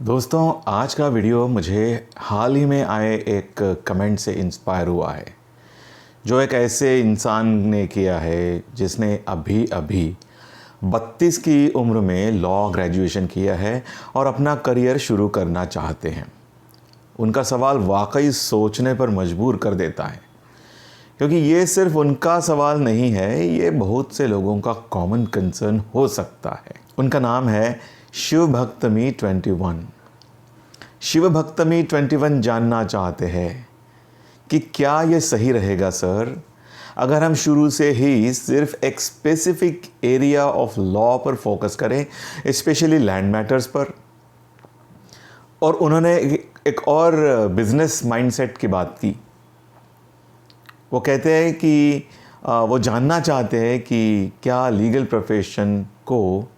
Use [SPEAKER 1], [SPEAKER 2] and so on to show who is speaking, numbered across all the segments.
[SPEAKER 1] दोस्तों, आज का वीडियो मुझे हाल ही में आए एक कमेंट से इंस्पायर हुआ है, जो एक ऐसे इंसान ने किया है जिसने अभी अभी 32 की उम्र में लॉ ग्रेजुएशन किया है और अपना करियर शुरू करना चाहते हैं। उनका सवाल वाकई सोचने पर मजबूर कर देता है, क्योंकि ये सिर्फ उनका सवाल नहीं है, ये बहुत से लोगों का कॉमन कंसर्न हो सकता है। उनका नाम है शिवभक्तमी 21। शिवभक्तमी 21 जानना चाहते हैं कि क्या ये सही रहेगा सर, अगर हम शुरू से ही सिर्फ एक स्पेसिफिक एरिया ऑफ लॉ पर फोकस करें, स्पेशली लैंड मैटर्स पर। और उन्होंने एक और बिजनेस माइंडसेट की बात की। वो कहते हैं कि वो जानना चाहते हैं कि क्या लीगल प्रोफेशन को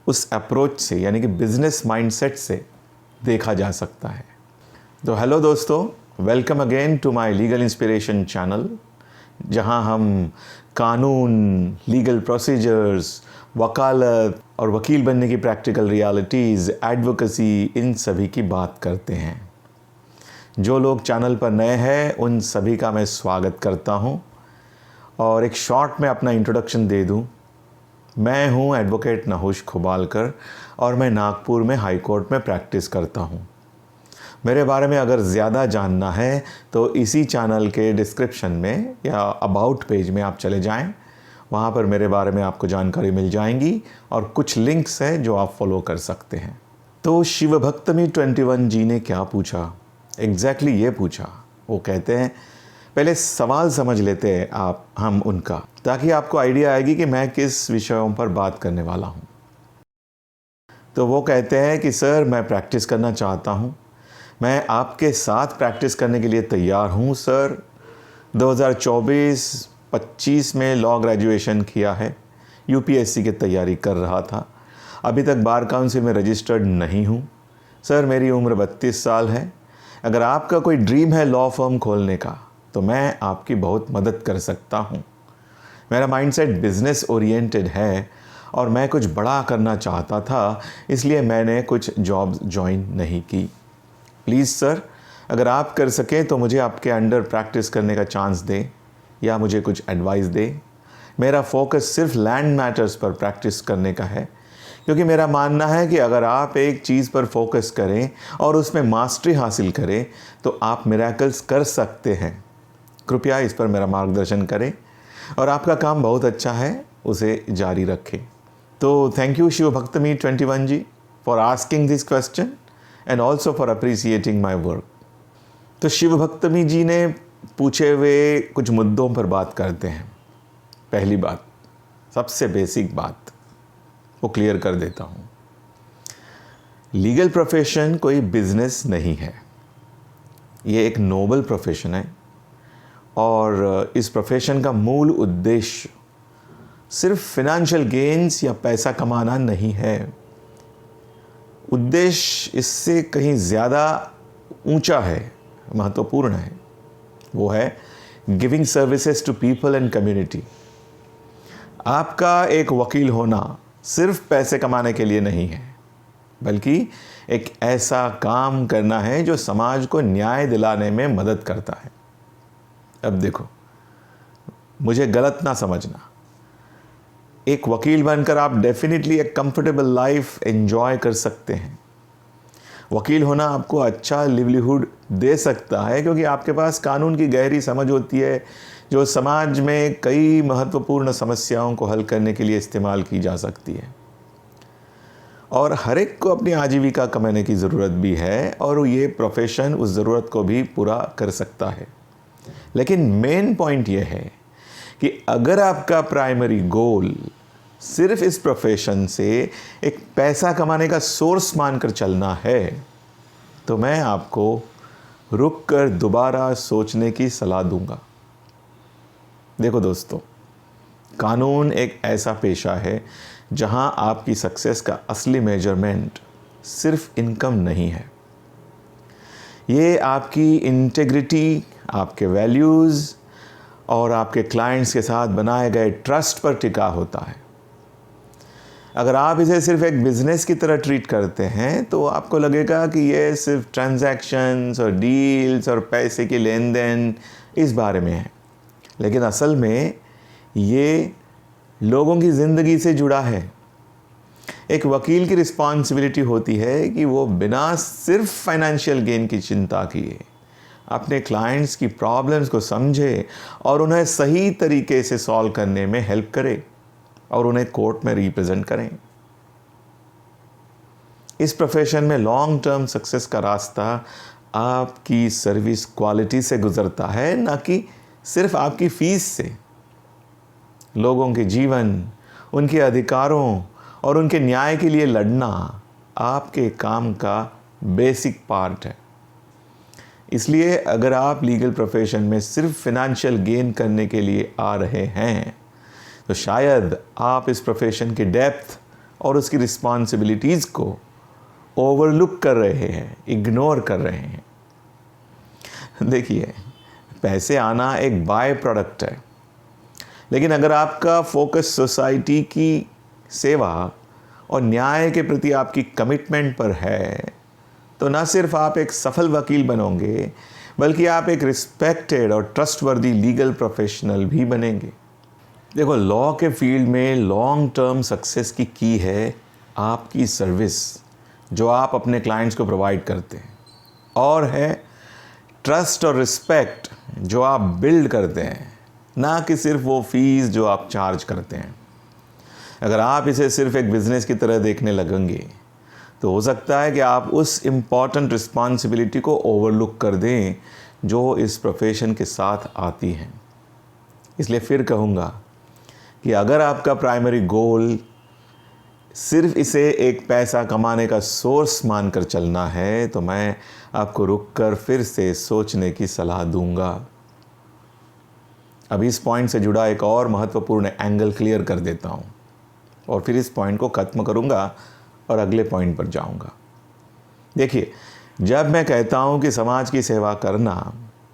[SPEAKER 1] उस अप्रोच से, यानी कि बिजनेस माइंडसेट से देखा जा सकता है। तो हेलो दोस्तों, welcome again to my legal inspiration channel, जहां हम कानून, लीगल प्रोसीजर्स, वकालत और वकील बनने की प्रैक्टिकल रियलिटीज़, एडवोकेसी, इन सभी की बात करते हैं। जो लोग चैनल पर नए हैं उन सभी का मैं स्वागत करता हूं। और एक शॉर्ट में अपना इंट्रोडक्शन दे दूं। मैं हूं एडवोकेट नहुष खुबालकर और मैं नागपुर में हाई कोर्ट में प्रैक्टिस करता हूं। मेरे बारे में अगर ज़्यादा जानना है तो इसी चैनल के डिस्क्रिप्शन में या अबाउट पेज में आप चले जाएं। वहां पर मेरे बारे में आपको जानकारी मिल जाएंगी और कुछ लिंक्स हैं जो आप फॉलो कर सकते हैं। तो शिवभक्तमी 21 जी ने क्या पूछा? एग्जैक्टली ये पूछा। वो कहते हैं, पहले सवाल समझ लेते हैं हम उनका, ताकि आपको आइडिया आएगी कि मैं किस विषयों पर बात करने वाला हूँ। तो वो कहते हैं कि सर, मैं प्रैक्टिस करना चाहता हूँ, मैं आपके साथ प्रैक्टिस करने के लिए तैयार हूँ सर। 2024-25 में लॉ ग्रेजुएशन किया है, यूपीएससी की तैयारी कर रहा था। अभी तक बार काउंसिल में रजिस्टर्ड नहीं हूँ सर। मेरी उम्र 32 साल है। अगर आपका कोई ड्रीम है लॉ फर्म खोलने का तो मैं आपकी बहुत मदद कर सकता हूँ। मेरा माइंडसेट बिजनेस ओरिएंटेड है और मैं कुछ बड़ा करना चाहता था, इसलिए मैंने कुछ जॉब्स ज्वाइन नहीं की। प्लीज़ सर, अगर आप कर सकें तो मुझे आपके अंडर प्रैक्टिस करने का चांस दें या मुझे कुछ एडवाइस दें। मेरा फोकस सिर्फ लैंड मैटर्स पर प्रैक्टिस करने का है, क्योंकि मेरा मानना है कि अगर आप एक चीज़ पर फोकस करें और उसमें मास्टरी हासिल करें तो आप मिरेकल्स कर सकते हैं। कृपया इस पर मेरा मार्गदर्शन करें और आपका काम बहुत अच्छा है, उसे जारी रखें। तो thank you Shivbhaktami 21 ji for asking this question and also for appreciating my work. तो शिवभक्तमी जी ने पूछे हुए कुछ मुद्दों पर बात करते हैं। पहली बात, सबसे बेसिक बात वो क्लियर कर देता हूँ। लीगल प्रोफेशन कोई बिजनेस नहीं है, ये एक नोबल प्रोफेशन है। और इस प्रोफेशन का मूल उद्देश्य सिर्फ फिनेंशियल गेन्स या पैसा कमाना नहीं है। उद्देश्य इससे कहीं ज़्यादा ऊंचा है, महत्वपूर्ण है। वो है giving services to people and community. आपका एक वकील होना सिर्फ पैसे कमाने के लिए नहीं है, बल्कि एक ऐसा काम करना है जो समाज को न्याय दिलाने में मदद करता है। अब देखो, मुझे गलत ना समझना, एक वकील बनकर आप डेफिनेटली एक कंफर्टेबल लाइफ एंजॉय कर सकते हैं। वकील होना आपको अच्छा लिवलीहुड दे सकता है, क्योंकि आपके पास कानून की गहरी समझ होती है, जो समाज में कई महत्वपूर्ण समस्याओं को हल करने के लिए इस्तेमाल की जा सकती है। और हर एक को अपनी आजीविका कमाने की ज़रूरत भी है, और ये प्रोफेशन उस ज़रूरत को भी पूरा कर सकता है। लेकिन मेन पॉइंट ये है कि अगर आपका प्राइमरी गोल सिर्फ इस प्रोफेशन से एक पैसा कमाने का सोर्स मानकर चलना है, तो मैं आपको रुक कर दोबारा सोचने की सलाह दूंगा। देखो दोस्तों, कानून एक ऐसा पेशा है जहां आपकी सक्सेस का असली मेजरमेंट सिर्फ इनकम नहीं है। ये आपकी इंटेग्रिटी, आपके वैल्यूज़ और आपके क्लाइंट्स के साथ बनाए गए ट्रस्ट पर टिका होता है। अगर आप इसे सिर्फ एक बिज़नेस की तरह ट्रीट करते हैं तो आपको लगेगा कि ये सिर्फ ट्रांजैक्शंस और डील्स और पैसे के लेन देन इस बारे में है, लेकिन असल में ये लोगों की ज़िंदगी से जुड़ा है। एक वकील की रिस्पॉन्सिबिलिटी होती है कि वो बिना सिर्फ फाइनेंशियल गेन की चिंता किए अपने क्लाइंट्स की प्रॉब्लम्स को समझे और उन्हें सही तरीके से सॉल्व करने में हेल्प करे और उन्हें कोर्ट में रिप्रेजेंट करें। इस प्रोफेशन में लॉन्ग टर्म सक्सेस का रास्ता आपकी सर्विस क्वालिटी से गुजरता है, ना कि सिर्फ आपकी फीस से। लोगों के जीवन, उनके अधिकारों और उनके न्याय के लिए लड़ना आपके काम का बेसिक पार्ट है। इसलिए अगर आप लीगल प्रोफेशन में सिर्फ फाइनेंशियल गेन करने के लिए आ रहे हैं तो शायद आप इस प्रोफेशन की डेप्थ और उसकी रिस्पॉन्सिबिलिटीज़ को ओवरलुक कर रहे हैं, इग्नोर कर रहे हैं। देखिए, पैसे आना एक बाय प्रोडक्ट है, लेकिन अगर आपका फोकस सोसाइटी की सेवा और न्याय के प्रति आपकी कमिटमेंट पर है तो न सिर्फ आप एक सफल वकील बनोगे, बल्कि आप एक रिस्पेक्टेड और ट्रस्टवर्दी लीगल प्रोफेशनल भी बनेंगे। देखो, लॉ के फील्ड में लॉन्ग टर्म सक्सेस की है आपकी सर्विस जो आप अपने क्लाइंट्स को प्रोवाइड करते हैं, और है ट्रस्ट और रिस्पेक्ट जो आप बिल्ड करते हैं, ना कि सिर्फ वो फीस जो आप चार्ज करते हैं। अगर आप इसे सिर्फ एक बिज़नेस की तरह देखने लगेंगे तो हो सकता है कि आप उस इम्पॉर्टेंट रिस्पॉन्सिबिलिटी को ओवरलुक कर दें जो इस प्रोफेशन के साथ आती हैं। इसलिए फिर कहूँगा कि अगर आपका प्राइमरी गोल सिर्फ इसे एक पैसा कमाने का सोर्स मानकर चलना है तो मैं आपको रुककर फिर से सोचने की सलाह दूंगा। अब इस पॉइंट से जुड़ा एक और महत्वपूर्ण एंगल क्लियर कर देता हूँ और फिर इस पॉइंट को ख़त्म करूँगा और अगले पॉइंट पर जाऊँगा। देखिए, जब मैं कहता हूँ कि समाज की सेवा करना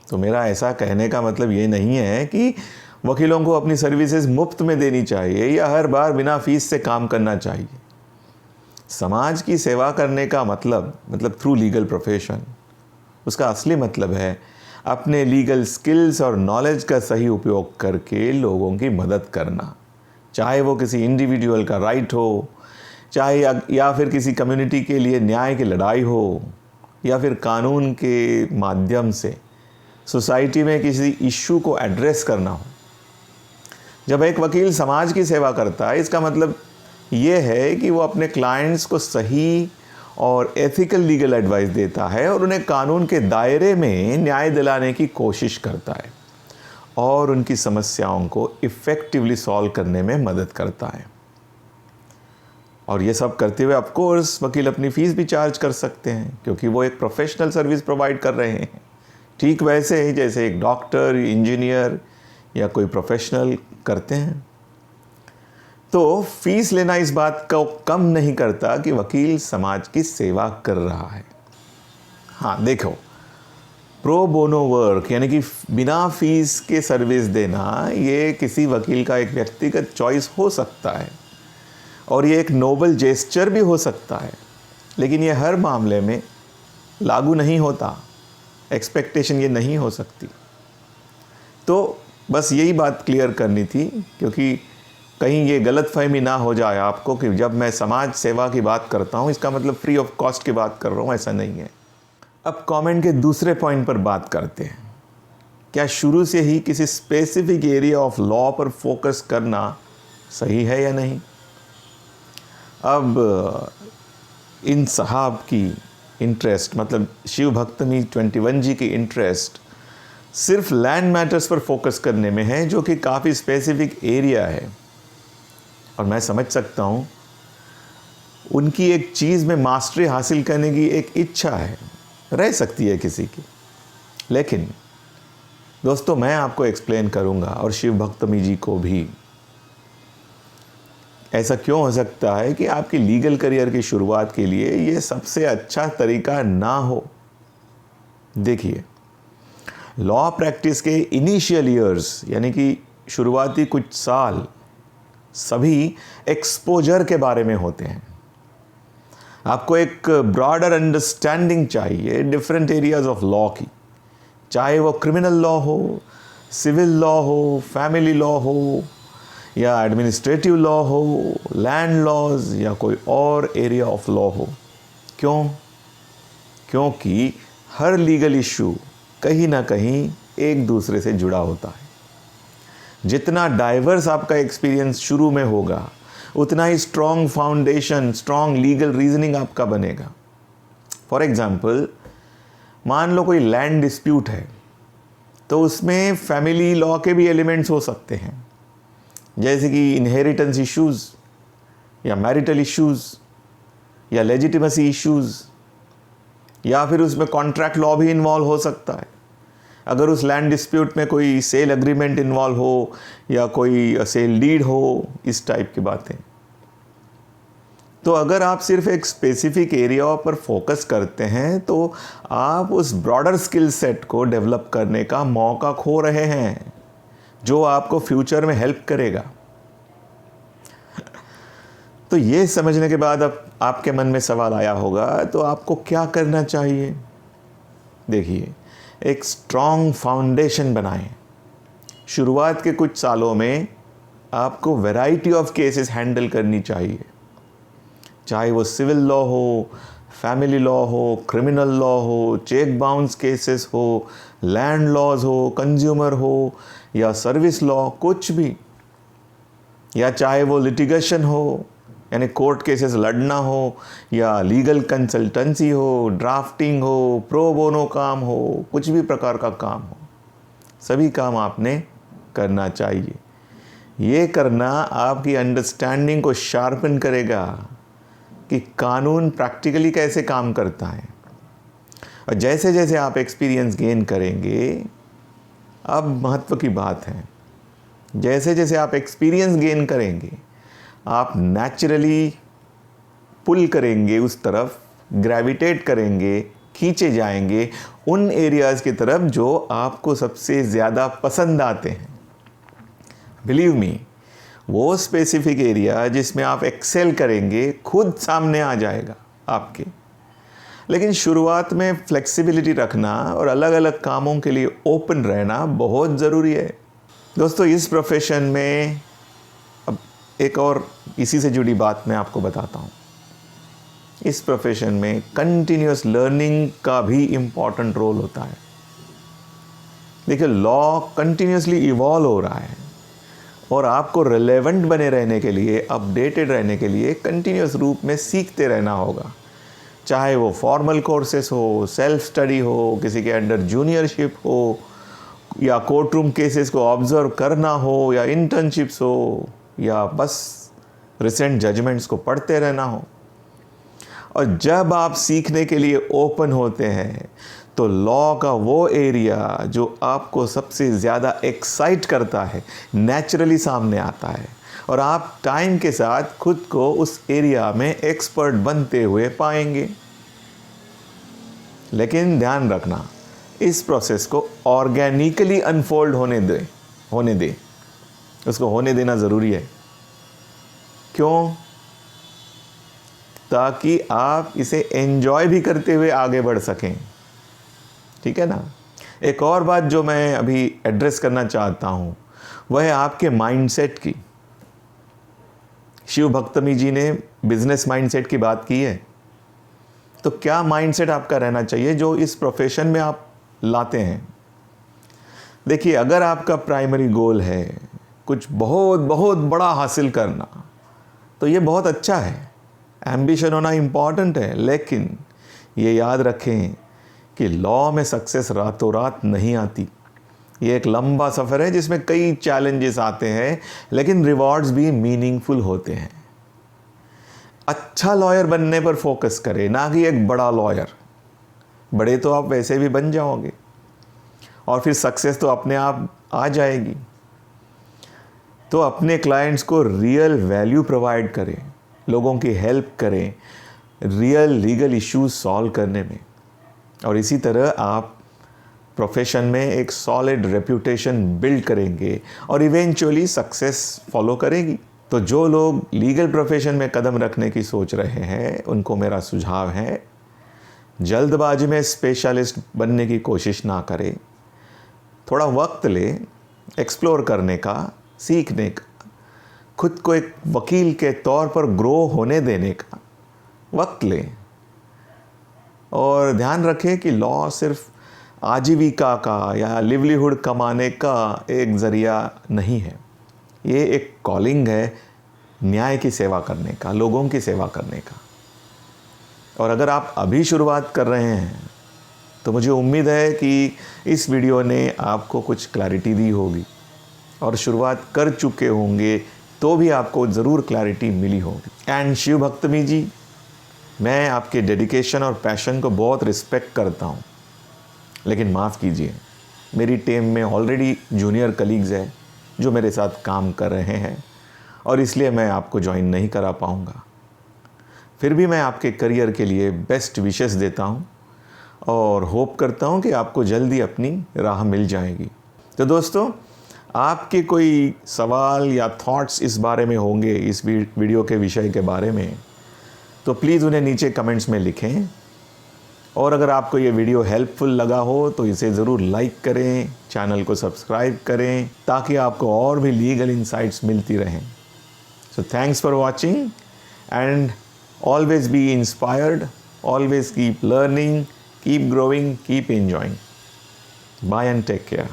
[SPEAKER 1] तो मेरा ऐसा कहने का मतलब ये नहीं है कि वकीलों को अपनी सर्विसेज मुफ्त में देनी चाहिए या हर बार बिना फीस से काम करना चाहिए। समाज की सेवा करने का मतलब थ्रू लीगल प्रोफेशन, उसका असली मतलब है अपने लीगल स्किल्स और नॉलेज का सही उपयोग करके लोगों की मदद करना, चाहे वो किसी इंडिविजुअल का राइट हो, चाहे या फिर किसी कम्युनिटी के लिए न्याय की लड़ाई हो, या फिर कानून के माध्यम से सोसाइटी में किसी इशू को एड्रेस करना हो। जब एक वकील समाज की सेवा करता है, इसका मतलब ये है कि वो अपने क्लाइंट्स को सही और एथिकल लीगल एडवाइस देता है और उन्हें कानून के दायरे में न्याय दिलाने की कोशिश करता है और उनकी समस्याओं को इफ़ेक्टिवली सॉल्व करने में मदद करता है। और ये सब करते हुए ऑफ कोर्स वकील अपनी फ़ीस भी चार्ज कर सकते हैं क्योंकि वो एक प्रोफेशनल सर्विस प्रोवाइड कर रहे हैं, ठीक वैसे ही जैसे एक डॉक्टर, इंजीनियर या कोई प्रोफेशनल करते हैं। तो फीस लेना इस बात को कम नहीं करता कि वकील समाज की सेवा कर रहा है। हाँ देखो, प्रो बोनो वर्क यानी कि बिना फीस के सर्विस देना, ये किसी वकील का एक व्यक्तिगत चॉइस हो सकता है और ये एक नोबल जेस्चर भी हो सकता है, लेकिन ये हर मामले में लागू नहीं होता। एक्सपेक्टेशन ये नहीं हो सकती। तो बस यही बात क्लियर करनी थी, क्योंकि कहीं ये गलतफहमी ना हो जाए आपको कि जब मैं समाज सेवा की बात करता हूँ इसका मतलब फ्री ऑफ कॉस्ट की बात कर रहा हूँ, ऐसा नहीं है। अब कमेंट के दूसरे पॉइंट पर बात करते हैं। क्या शुरू से ही किसी स्पेसिफिक एरिया ऑफ लॉ पर फोकस करना सही है या नहीं? अब इन साहब की इंटरेस्ट, मतलब शिव भक्तमी 21 जी की इंटरेस्ट सिर्फ लैंड मैटर्स पर फोकस करने में है, जो कि काफ़ी स्पेसिफिक एरिया है। और मैं समझ सकता हूँ उनकी एक चीज़ में मास्टरी हासिल करने की एक इच्छा है, रह सकती है किसी की। लेकिन दोस्तों, मैं आपको एक्सप्लेन करूँगा और शिव भक्तमी जी को भी, ऐसा क्यों हो सकता है कि आपकी लीगल करियर की शुरुआत के लिए ये सबसे अच्छा तरीका ना हो। देखिए, लॉ प्रैक्टिस के इनिशियल ईयर्स यानी कि शुरुआती कुछ साल सभी एक्सपोजर के बारे में होते हैं। आपको एक ब्रॉडर अंडरस्टैंडिंग चाहिए डिफरेंट एरियाज ऑफ लॉ की, चाहे वो क्रिमिनल लॉ हो, सिविल लॉ हो, फैमिली लॉ हो, या एडमिनिस्ट्रेटिव लॉ हो, लैंड लॉज, या कोई और एरिया ऑफ लॉ हो। क्यों? क्योंकि हर लीगल इशू कहीं ना कहीं एक दूसरे से जुड़ा होता है। जितना डाइवर्स आपका एक्सपीरियंस शुरू में होगा, उतना ही strong foundation, strong legal reasoning आपका बनेगा। फॉर एग्जाम्पल, मान लो कोई लैंड डिस्प्यूट है, तो उसमें फैमिली लॉ के भी एलिमेंट्स हो सकते हैं, जैसे कि इनहेरिटेंस इश्यूज़, या मैरिटल इश्यूज़, या लेजिटिमेसी इश्यूज़, या फिर उसमें कॉन्ट्रैक्ट लॉ भी इन्वॉल्व हो सकता है। अगर उस लैंड डिस्प्यूट में कोई सेल एग्रीमेंट इन्वॉल्व हो, या कोई सेल डीड हो, इस टाइप की बातें। तो अगर आप सिर्फ एक स्पेसिफिक एरिया पर फोकस करते हैं, तो आप उस ब्रॉडर स्किल सेट को डेवलप करने का मौका खो रहे हैं, जो आपको फ्यूचर में हेल्प करेगा। तो ये समझने के बाद अब आपके मन में सवाल आया होगा, तो आपको क्या करना चाहिए? देखिए, एक स्ट्रॉन्ग फाउंडेशन बनाएं। शुरुआत के कुछ सालों में आपको वैरायटी ऑफ केसेस हैंडल करनी चाहिए, चाहे वो सिविल लॉ हो, फैमिली लॉ हो, क्रिमिनल लॉ हो, चेक बाउंस केसेस हो, लैंड लॉज हो, कंज्यूमर हो, या सर्विस लॉ, कुछ भी। या चाहे वो लिटिगेशन हो, यानी कोर्ट केसेस लड़ना हो, या लीगल कंसल्टेंसी हो, ड्राफ्टिंग हो, प्रो बोनो काम हो, कुछ भी प्रकार का काम हो, सभी काम आपने करना चाहिए। ये करना आपकी अंडरस्टैंडिंग को शार्पन करेगा कि कानून प्रैक्टिकली कैसे काम करता है। और जैसे जैसे आप एक्सपीरियंस गेन करेंगे, अब महत्व की बात है, जैसे जैसे आप एक्सपीरियंस गेन करेंगे, आप नेचुरली पुल करेंगे उस तरफ, ग्रेविटेट करेंगे, खींचे जाएंगे उन एरियाज़ की तरफ जो आपको सबसे ज़्यादा पसंद आते हैं। बिलीव मी, वो स्पेसिफिक एरिया जिसमें आप एक्सेल करेंगे खुद सामने आ जाएगा आपके। लेकिन शुरुआत में फ्लेक्सिबिलिटी रखना और अलग अलग कामों के लिए ओपन रहना बहुत ज़रूरी है। दोस्तों, इस प्रोफेशन में अब एक और इसी से जुड़ी बात मैं आपको बताता हूँ। इस प्रोफेशन में कंटिन्यूस लर्निंग का भी इम्पॉर्टेंट रोल होता है। देखिए, लॉ कंटिन्यूसली इवॉल्व हो रहा है और आपको रिलेवेंट बने रहने के लिए, अपडेटेड रहने के लिए कंटिन्यूस रूप में सीखते रहना होगा। चाहे वो फॉर्मल कोर्सेस हो, सेल्फ स्टडी हो, किसी के अंडर जूनियरशिप हो, या कोर्ट रूम केसेस को ऑब्जर्व करना हो, या इंटर्नशिप्स हो, या बस रिसेंट जजमेंट्स को पढ़ते रहना हो। और जब आप सीखने के लिए ओपन होते हैं, तो लॉ का वो एरिया जो आपको सबसे ज़्यादा एक्साइट करता है नेचुरली सामने आता है, और आप टाइम के साथ खुद को उस एरिया में एक्सपर्ट बनते हुए पाएंगे। लेकिन ध्यान रखना, इस प्रोसेस को ऑर्गेनिकली अनफोल्ड होने दे, उसको होने देना ज़रूरी है। क्यों? ताकि आप इसे एंजॉय भी करते हुए आगे बढ़ सकें। ठीक है ना? एक और बात जो मैं अभी एड्रेस करना चाहता हूँ, वह है आपके माइंडसेट की। शिव भक्तमी जी ने बिजनेस माइंडसेट की बात की है, तो क्या माइंडसेट आपका रहना चाहिए जो इस प्रोफेशन में आप लाते हैं? देखिए, अगर आपका प्राइमरी गोल है कुछ बहुत बहुत बड़ा हासिल करना, तो ये बहुत अच्छा है, एम्बिशन होना इम्पॉर्टेंट है। लेकिन ये याद रखें कि लॉ में सक्सेस रातों रात नहीं आती। ये एक लंबा सफ़र है जिसमें कई चैलेंजेस आते हैं, लेकिन रिवॉर्ड्स भी मीनिंगफुल होते हैं। अच्छा लॉयर बनने पर फोकस करें, ना कि एक बड़ा लॉयर। बड़े तो आप वैसे भी बन जाओगे और फिर सक्सेस तो अपने आप आ जाएगी। तो अपने क्लाइंट्स को रियल वैल्यू प्रोवाइड करें, लोगों की हेल्प करें रियल लीगल इश्यूज सॉल्व करने में, और इसी तरह आप प्रोफेशन में एक सॉलिड रेप्यूटेशन बिल्ड करेंगे और इवेंचुअली सक्सेस फॉलो करेगी। तो जो लोग लीगल प्रोफेशन में कदम रखने की सोच रहे हैं उनको मेरा सुझाव है, जल्दबाजी में स्पेशलिस्ट बनने की कोशिश ना करें। थोड़ा वक्त ले एक्सप्लोर करने का, सीखने का, खुद को एक वकील के तौर पर ग्रो होने देने का वक्त लें। और ध्यान रखें कि लॉ सिर्फ आजीविका का या लिवलीहुड कमाने का एक ज़रिया नहीं है। ये एक कॉलिंग है न्याय की सेवा करने का, लोगों की सेवा करने का। और अगर आप अभी शुरुआत कर रहे हैं तो मुझे उम्मीद है कि इस वीडियो ने आपको कुछ क्लैरिटी दी होगी, और शुरुआत कर चुके होंगे तो भी आपको ज़रूर क्लैरिटी मिली होगी। एंड शिव भक्तमी जी, मैं आपके डेडिकेशन और पैशन को बहुत रिस्पेक्ट करता हूँ, लेकिन माफ़ कीजिए, मेरी टीम में ऑलरेडी जूनियर कलीग्स हैं जो मेरे साथ काम कर रहे हैं, और इसलिए मैं आपको ज्वाइन नहीं करा पाऊँगा। फिर भी मैं आपके करियर के लिए बेस्ट विशेस देता हूँ और होप करता हूँ कि आपको जल्दी अपनी राह मिल जाएगी। तो दोस्तों, आपके कोई सवाल या थॉट्स इस बारे में होंगे, इस वीडियो के विषय के बारे में, तो प्लीज़ उन्हें नीचे कमेंट्स में लिखें। और अगर आपको ये वीडियो हेल्पफुल लगा हो तो इसे ज़रूर लाइक करें, चैनल को सब्सक्राइब करें, ताकि आपको और भी लीगल इंसाइट्स मिलती रहें। So thanks for watching and always be inspired, always keep learning, keep growing, keep enjoying. Bye and take care.